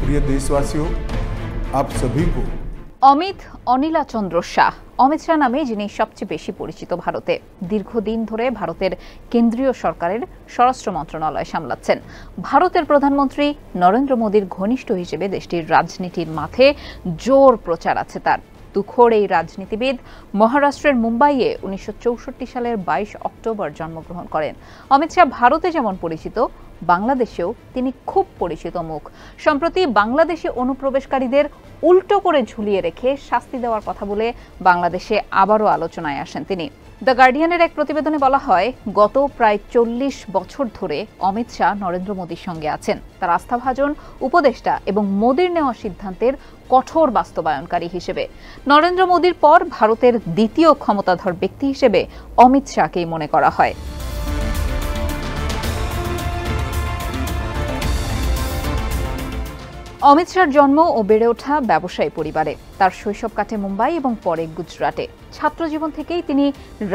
प्रिय देशवासियों, आप सभी को অমিত অনিলা চন্দ্র শাহ অমিত শাহ নামে যিনি সবচেয়ে বেশি পরিচিত ভারতে দীর্ঘদিন ধরে ভারতের কেন্দ্রীয় সরকারের স্বরাষ্ট্র মন্ত্রণালয় সামলাচ্ছেন। ভারতের প্রধানমন্ত্রী নরেন্দ্র মোদীর ঘনিষ্ঠ হিসেবে দেশটির রাজনীতির মাঠে জোর প্রচার আছে তার। তুখোড় এই রাজনীতিবিদ মহারাষ্ট্রের মুম্বাইয়ে 1964 সালের 22 অক্টোবর জন্মগ্রহণ করেন। অমিত শাহ ভারতে যেমন পরিচিত, বাংলাদেশেও তিনি খুব পরিচিত মুখ। সম্প্রতি বাংলাদেশে অনুপ্রবেশকারীদের উল্টো করে ঝুলিয়ে রেখে শাস্তি দেওয়ার কথা বলে বাংলাদেশে আবারও আলোচনায় আসেন তিনি। দ্য গার্ডিয়ানের এক প্রতিবেদনে বলা হয়, গত প্রায় 40 বছর ধরে অমিত শাহ নরেন্দ্র মোদীর সঙ্গে আছেন, তার আস্থাভাজন উপদেষ্টা এবং মোদীর নেওয়া সিদ্ধান্তের কঠোর বাস্তবায়নকারী হিসেবে। নরেন্দ্র মোদীর পর ভারতের দ্বিতীয় ক্ষমতাধর ব্যক্তি হিসেবে অমিত শাহকেই মনে করা হয়। অমিত শাহর জন্ম ও বেড়ে ওঠা ব্যবসায়ী পরিবারে। তার শৈশব কাটে মুম্বাই এবং পরে গুজরাটে। ছাত্রজীবন থেকেই তিনি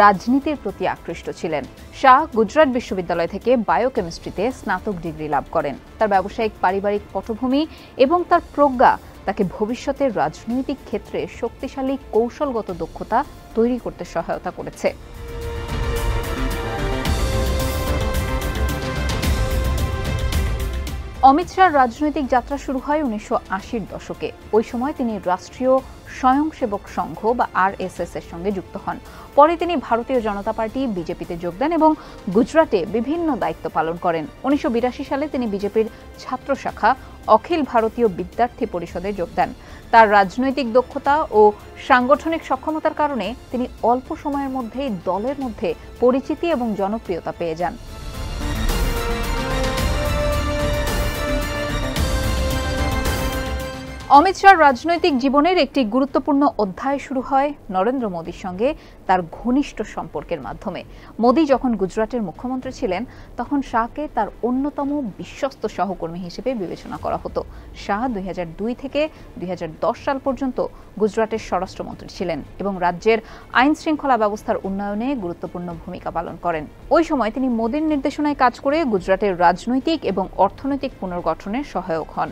রাজনীতির প্রতি আকৃষ্ট ছিলেন। শাহ গুজরাট বিশ্ববিদ্যালয় থেকে বায়োকেমিস্ট্রিতে স্নাতক ডিগ্রি লাভ করেন। তার ব্যবসায়িক পারিবারিক পটভূমি এবং তার প্রজ্ঞা তাকে ভবিষ্যতের রাজনৈতিক ক্ষেত্রে শক্তিশালী কৌশলগত দক্ষতা তৈরি করতে সহায়তা করেছে। অমিত শাহর রাজনৈতিক যাত্রা শুরু হয় 1980-র দশকে। ওই সময় তিনি রাষ্ট্রীয় স্বয়ংসেবক সংঘ বা RSS এর সঙ্গে যুক্ত হন। পরে তিনি ভারতীয় জনতা পার্টি বিজেপিতে যোগ দেন এবং গুজরাটে বিভিন্ন দায়িত্ব পালন করেন। 1982 সালে তিনি বিজেপির ছাত্র শাখা অখিল ভারতীয় বিদ্যার্থী পরিষদে যোগ দেন। তার রাজনৈতিক দক্ষতা ও সাংগঠনিক সক্ষমতার কারণে তিনি অল্প সময়ের মধ্যেই দলের মধ্যে পরিচিতি এবং জনপ্রিয়তা পেয়ে যান। অমিত শাহর রাজনৈতিক জীবনের একটি গুরুত্বপূর্ণ অধ্যায় শুরু হয় নরেন্দ্র মোদীর সঙ্গে তার ঘনিষ্ঠ সম্পর্কের মাধ্যমে। মোদী যখন গুজরাটের মুখ্যমন্ত্রী ছিলেন, তখন শাহকে তার অন্যতম বিশ্বস্ত সহকর্মী হিসেবে বিবেচনা করা হতো। শাহ 2002 থেকে 2010 সাল পর্যন্ত গুজরাটের স্বরাষ্ট্রমন্ত্রী ছিলেন এবং রাজ্যের আইন শৃঙ্খলা ব্যবস্থার উন্নয়নে গুরুত্বপূর্ণ ভূমিকা পালন করেন। ওই সময় তিনি মোদীর নির্দেশনায় কাজ করে গুজরাটের রাজনৈতিক এবং অর্থনৈতিক পুনর্গঠনে সহায়ক হন।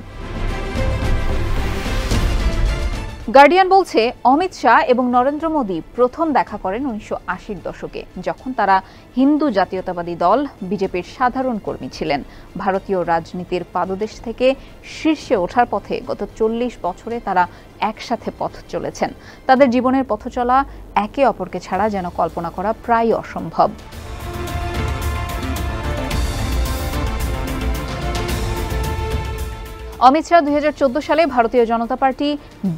গার্ডিয়ান বলছে, অমিত শাহ এবং নরেন্দ্র মোদী প্রথম দেখা করেন 1980-র দশকে, যখন তারা হিন্দু জাতীয়তাবাদী দল বিজেপির সাধারণ কর্মী ছিলেন। ভারতীয় রাজনীতির পাদদেশ থেকে শীর্ষে ওঠার পথে গত 40 বছরে তারা একসাথে পথ চলেছেন। তাদের জীবনের পথচলা একে অপরকে ছাড়া যেন কল্পনা করা প্রায় অসম্ভব। অমিত শাহ 2014 সালে ভারতীয় জনতা পার্টি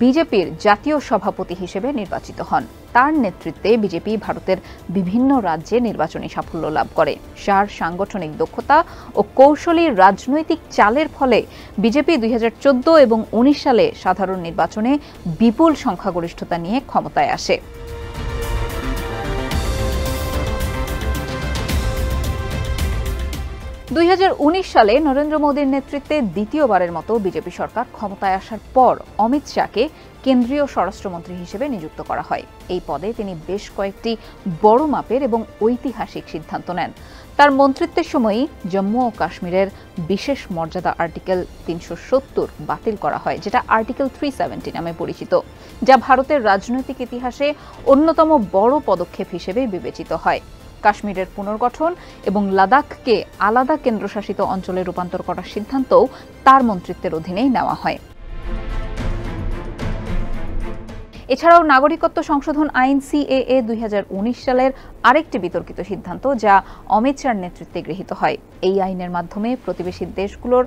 বিজেপির জাতীয় সভাপতি হিসেবে নির্বাচিত হন। তার নেতৃত্বে বিজেপি ভারতের বিভিন্ন রাজ্যে নির্বাচনী সাফল্য লাভ করে। শাহর সাংগঠনিক দক্ষতা ও কৌশলী রাজনৈতিক চালের ফলে বিজেপি 2014 এবং 19 সালে সাধারণ নির্বাচনে বিপুল সংখ্যাগরিষ্ঠতা নিয়ে ক্ষমতায় আসে। সালে নরেন্দ্র মোদীর নেতৃত্বে দ্বিতীয়বারের মতো বিজেপি সরকার ক্ষমতায় আসার পর অমিত শাহকে কেন্দ্রীয় স্বরাষ্ট্রমন্ত্রী হিসেবে নিযুক্ত করা হয়। এই পদে তিনি বেশ কয়েকটি বড় মাপের এবং ঐতিহাসিক সিদ্ধান্ত নেন। তার মন্ত্রিত্বের সময়ই জম্মু ও কাশ্মীরের বিশেষ মর্যাদা আর্টিকেল 370 বাতিল করা হয়, যেটা আর্টিকেল 370 নামে পরিচিত, যা ভারতের রাজনৈতিক ইতিহাসে অন্যতম বড় পদক্ষেপ হিসেবে বিবেচিত হয়। কাশ্মীরের পুনর্গঠন এবং লাদাখকে আলাদা কেন্দ্রশাসিত অঞ্চলে রূপান্তর করার সিদ্ধান্তও তার মন্ত্রিত্বের অধীনেই নেওয়া হয়। এছাড়াও নাগরিকত্ব সংশোধন আইন CAA 2019 সালের আরেকটি বিতর্কিত সিদ্ধান্ত, যা অমিত শাহর নেতৃত্বে গৃহীত হয়। এই আইনের মাধ্যমে প্রতিবেশী দেশগুলোর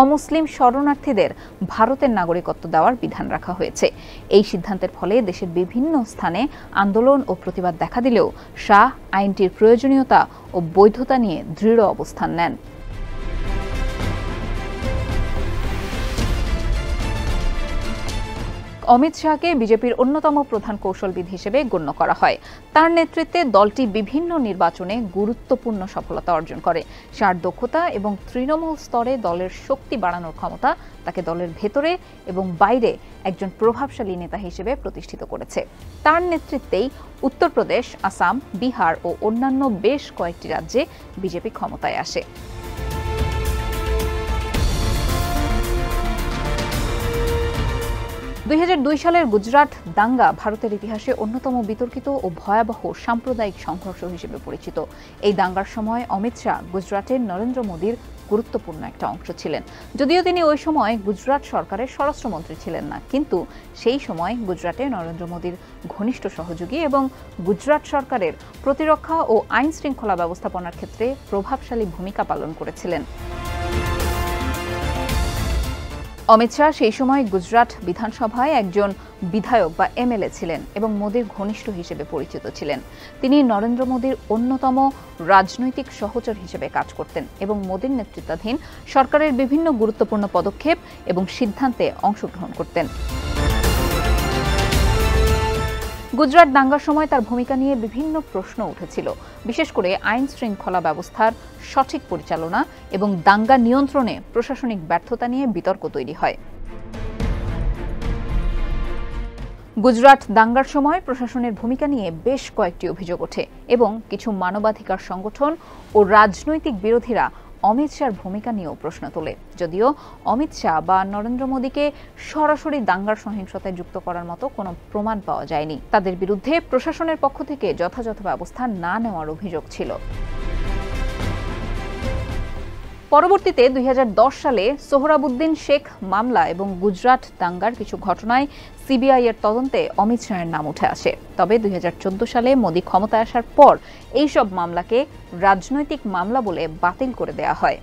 অমুসলিম শরণার্থীদের ভারতের নাগরিকত্ব দেওয়ার বিধান রাখা হয়েছে। এই সিদ্ধান্তের ফলে দেশের বিভিন্ন স্থানে আন্দোলন ও প্রতিবাদ দেখা দিলেও শাহ আইনটির প্রয়োজনীয়তা ও বৈধতা নিয়ে দৃঢ় অবস্থান নেন। অমিত শাহকে বিজেপির অন্যতম প্রধান কৌশলবিদ হিসেবে গণ্য করা হয়। তার নেতৃত্বে দলটি বিভিন্ন নির্বাচনে গুরুত্বপূর্ণ সফলতা অর্জন করে। শাহর দক্ষতা এবং তৃণমূল স্তরে দলের শক্তি বাড়ানোর ক্ষমতা তাকে দলের ভেতরে এবং বাইরে একজন প্রভাবশালী নেতা হিসেবে প্রতিষ্ঠিত করেছে। তার নেতৃত্বেই উত্তরপ্রদেশ, আসাম, বিহার ও অন্যান্য বেশ কয়েকটি রাজ্যে বিজেপি ক্ষমতায় আসে। 2002 সালের গুজরাট দাঙ্গা ভারতের ইতিহাসে অন্যতম বিতর্কিত ও ভয়াবহ সাম্প্রদায়িক সংঘর্ষ হিসেবে পরিচিত। এই দাঙ্গার সময় অমিত শাহ গুজরাটের নরেন্দ্র মোদীর গুরুত্বপূর্ণ একটা অংশ ছিলেন। যদিও তিনি ওই সময় গুজরাট সরকারের স্বরাষ্ট্রমন্ত্রী ছিলেন না, কিন্তু সেই সময় গুজরাটে নরেন্দ্র মোদীর ঘনিষ্ঠ সহযোগী এবং গুজরাট সরকারের প্রতিরক্ষা ও আইন শৃঙ্খলা ব্যবস্থাপনার ক্ষেত্রে প্রভাবশালী ভূমিকা পালন করেছিলেন। অমিত শাহ সেই সময় গুজরাট বিধানসভায় একজন বিধায়ক বা এমএলএ ছিলেন এবং মোদীর ঘনিষ্ঠ হিসেবে পরিচিত ছিলেন। তিনি নরেন্দ্র মোদীর অন্যতম রাজনৈতিক সহচর হিসেবে কাজ করতেন এবং মোদীর নেতৃত্বাধীন সরকারের বিভিন্ন গুরুত্বপূর্ণ পদক্ষেপ এবং সিদ্ধান্তে অংশগ্রহণ করতেন। গুজরাট দাঙ্গার সময় তার ভূমিকা নিয়ে বিভিন্ন প্রশ্ন উঠেছিল, বিশেষ করে আইন শৃঙ্খলা ব্যবস্থার সঠিক পরিচালনা এবং দাঙ্গা নিয়ন্ত্রণে প্রশাসনিক ব্যর্থতা নিয়ে বিতর্ক তৈরি হয়। গুজরাট দাঙ্গার সময় প্রশাসনের ভূমিকা নিয়ে বেশ কয়েকটি অভিযোগ ওঠে এবং কিছু মানবাধিকার সংগঠন ও রাজনৈতিক বিরোধীরা অমিত শাহর ভূমিকা নিয়েও প্রশ্ন তোলে। যদিও অমিত শাহ বা নরেন্দ্র মোদীকে সরাসরি দাঙ্গার সহিংসতায় যুক্ত করার মতো কোনো প্রমাণ পাওয়া যায়নি, তাদের বিরুদ্ধে প্রশাসনের পক্ষ থেকে যথাযথ ব্যবস্থা না নেওয়ার অভিযোগ ছিল। পরবর্তীতে 2010 সালে সোহরাবুদ্দিন শেখ মামলা এবং গুজরাট দাঙ্গার কিছু ঘটনায় সিবিআই এর তদন্তে অমিত শাহের নাম উঠে আসে। তবে 2014 সালে মোদী ক্ষমতায় আসার পর এই সব মামলাকে রাজনৈতিক মামলা বলে বাতিল করে দেয়া হয়।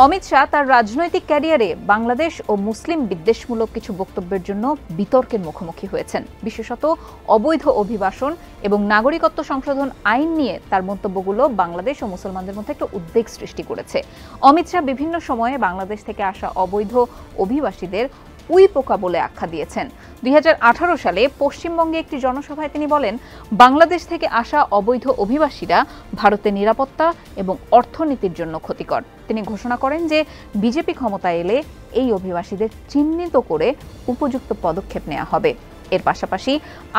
অমিত শাহ তার রাজনৈতিক ক্যারিয়ারে বাংলাদেশ ও মুসলিম বিদ্বেষমূলক কিছু বক্তব্যের জন্য বিতর্কের মুখোমুখি হয়েছেন। বিশেষত অবৈধ অভিবাসন এবং নাগরিকত্ব সংশোধন আইন নিয়ে তার মন্তব্যগুলো বাংলাদেশ ও মুসলমানদের মধ্যে একটা উদ্বেগ সৃষ্টি করেছে। অমিত শাহ বিভিন্ন সময়ে বাংলাদেশ থেকে আসা অবৈধ অভিবাসীদের উইপোকা বলে আখ্যা দিয়েছেন। 2018 সালে পশ্চিমবঙ্গে একটি জনসভায় তিনি বলেন, বাংলাদেশ থেকে আসা অবৈধ অভিবাসীরা ভারতের নিরাপত্তা এবং অর্থনীতির জন্য ক্ষতিকর। তিনি ঘোষণা করেন যে বিজেপি ক্ষমতায় এলে এই অভিবাসীদের চিহ্নিত করে উপযুক্ত পদক্ষেপ নেওয়া হবে। এর পাশাপাশি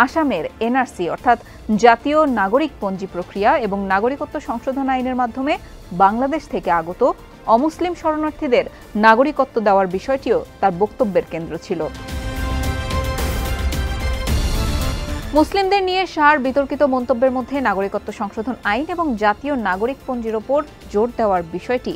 আসামের এনআরসি অর্থাৎ জাতীয় নাগরিক পঞ্জি প্রক্রিয়া এবং নাগরিকত্ব সংশোধন আইনের মাধ্যমে বাংলাদেশ থেকে আগত অমুসলিম শরণার্থীদের নাগরিকত্ব দেওয়ার বিষয়টিও তার বক্তব্যের কেন্দ্র ছিল। মুসলিমদের নিয়ে শাহর বিতর্কিত মন্তব্যের মধ্যে নাগরিকত্ব সংশোধন আইন এবং জাতীয় নাগরিক পঞ্জির ওপর জোর দেওয়ার বিষয়টি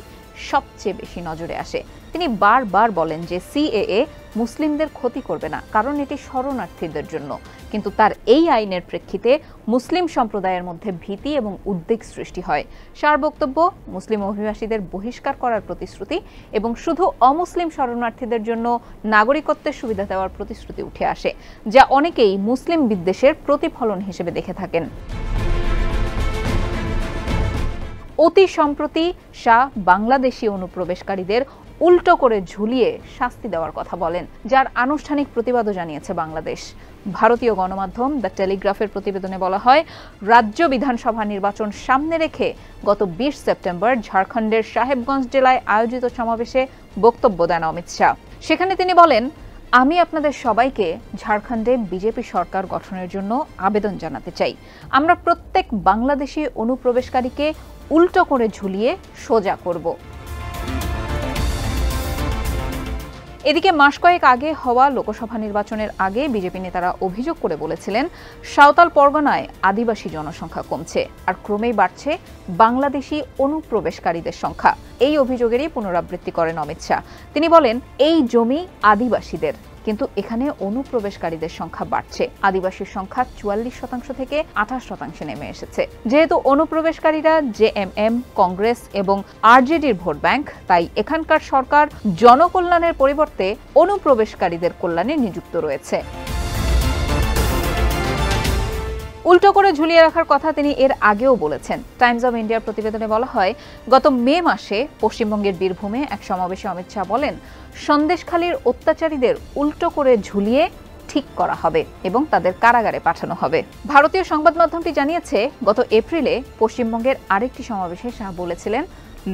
সবচেয়ে বেশি নজরে আসে। তিনি বারবার বলেন যে সিএএ মুসলিমদের ক্ষতি করবে না, কারণ এটি শরণার্থীদের জন্য। কিন্তু তার এই আইনের প্রেক্ষিতে মুসলিম সম্প্রদায়ের মধ্যে ভীতি এবং উদ্বেগ সৃষ্টি হয়। শাহর বক্তব্য মুসলিম অভিবাসীদের বহিষ্কার করার প্রতিশ্রুতি এবং শুধু অমুসলিম শরণার্থীদের জন্য নাগরিকত্বের সুবিধা দেওয়ার প্রতিশ্রুতি উঠে আসে, যা অনেকেই মুসলিম বিদ্বেষের প্রতিফলন হিসেবে দেখে থাকেন। অতি সম্প্রতি শাহ বাংলাদেশি অনুপ্রবেশকারীদের উল্টো করে ঝুলিয়ে শাস্তি দেওয়ার কথা বলেন, যার আনুষ্ঠানিক প্রতিবাদও জানিয়েছে বাংলাদেশ। ভারতীয় গণমাধ্যম দ্য টেলিগ্রাফের প্রতিবেদনে বলা হয়, রাজ্য বিধানসভা নির্বাচন সামনে রেখে গত 20 সেপ্টেম্বর ঝাড়খণ্ডের সাহেবগঞ্জ জেলায় আয়োজিত সমাবেশে বক্তব্য দেন অমিত শাহ। সেখানে তিনি বলেন, আমি আপনাদের সবাইকে ঝাড়খণ্ডে বিজেপি সরকার গঠনের জন্য আবেদন জানাতে চাই। আমরা প্রত্যেক বাংলাদেশি অনুপ্রবেশকারীকে উল্টো করে ঝুলিয়ে সোজা করব। এদিকে মাস কয়েক আগে হওয়া লোকসভা নির্বাচনের আগে বিজেপি নেতারা অভিযোগ করে বলেছিলেন, সাঁওতাল পরগনায় আদিবাসী জনসংখ্যা কমছে আর ক্রমেই বাড়ছে বাংলাদেশি অনুপ্রবেশকারীদের সংখ্যা। এই অভিযোগেরই পুনরাবৃত্তি করেন অমিত শাহ। তিনি বলেন, এই জমি আদিবাসীদের, কিন্তু এখানে অনুপ্রবেশকারীদের সংখ্যা বাড়ছে। আদিবাসীর সংখ্যা 44% থেকে 28% নেমে এসেছে। যেহেতু অনুপ্রবেশকারীরা জেএমএম, কংগ্রেস এবং আরজেডির ভোট ব্যাংক, তাই এখানকার সরকার জনকল্যাণের পরিবর্তে অনুপ্রবেশকারীদের কল্যাণে নিযুক্ত রয়েছে। উল্টো করে ঝুলিয়ে রাখার কথা তিনি এর আগেও বলেছেন। টাইমস অব ইন্ডিয়ার প্রতিবেদনে বলা হয়, গত মে মাসে পশ্চিমবঙ্গের বীরভূমে এক সমাবেশে অমিত শাহ বলেন, সন্দেশখালীর অত্যাচারীদের উল্টো করে ঝুলিয়ে ঠিক করা হবে এবং তাদের কারাগারে পাঠানো হবে। ভারতীয় সংবাদ মাধ্যমটি জানিয়েছে, গত এপ্রিলে পশ্চিমবঙ্গের আরেকটি সমাবেশে শাহ বলেছিলেন,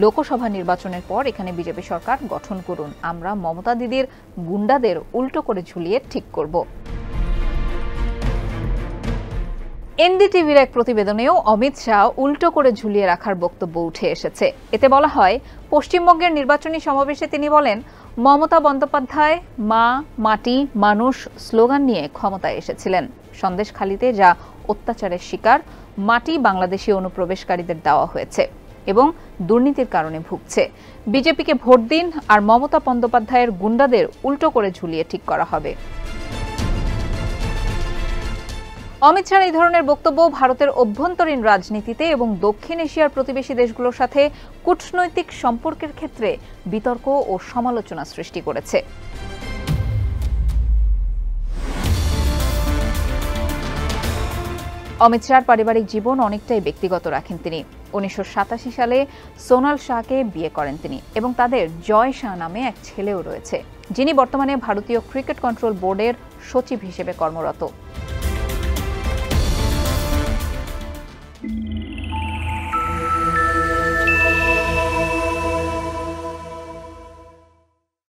লোকসভা নির্বাচনের পর এখানে বিজেপি সরকার গঠন করুন, আমরা মমতা দিদির গুন্ডাদের উল্টো করে ঝুলিয়ে ঠিক করব। এনডিটিভির এক প্রতিবেদনেও অমিত শাহ উল্টো করে ঝুলিয়ে রাখার বক্তব্য উঠে এসেছে। এতে বলা হয়, পশ্চিমবঙ্গের নির্বাচনী সমাবেশে তিনি বলেন, মমতা বন্দ্যোপাধ্যায় মা, মাটি, মানুষ স্লোগান নিয়ে ক্ষমতায় এসেছিলেন। সন্দেশখালিতে যা অত্যাচারের শিকার মাটি বাংলাদেশি অনুপ্রবেশকারীদের দেওয়া হয়েছে এবং দুর্নীতির কারণে ভুগছে। বিজেপিকে ভোট দিন আর মমতা বন্দ্যোপাধ্যায়ের গুন্ডাদের উল্টো করে ঝুলিয়ে ঠিক করা হবে। অমিত শাহর এই ধরনের বক্তব্য ভারতের অভ্যন্তরীণ রাজনীতিতে এবং দক্ষিণ এশিয়ার প্রতিবেশী দেশগুলোর সাথে কূটনৈতিক সম্পর্কের ক্ষেত্রে বিতর্ক ও সমালোচনা সৃষ্টি করেছে। অমিত শাহর পারিবারিক জীবন অনেকটাই ব্যক্তিগত রাখেন তিনি। 1987 সালে সোনাল শাহকে বিয়ে করেন তিনি এবং তাদের জয় শাহ নামে এক ছেলেও রয়েছে, যিনি বর্তমানে ভারতীয় ক্রিকেট কন্ট্রোল বোর্ডের সচিব হিসেবে কর্মরত।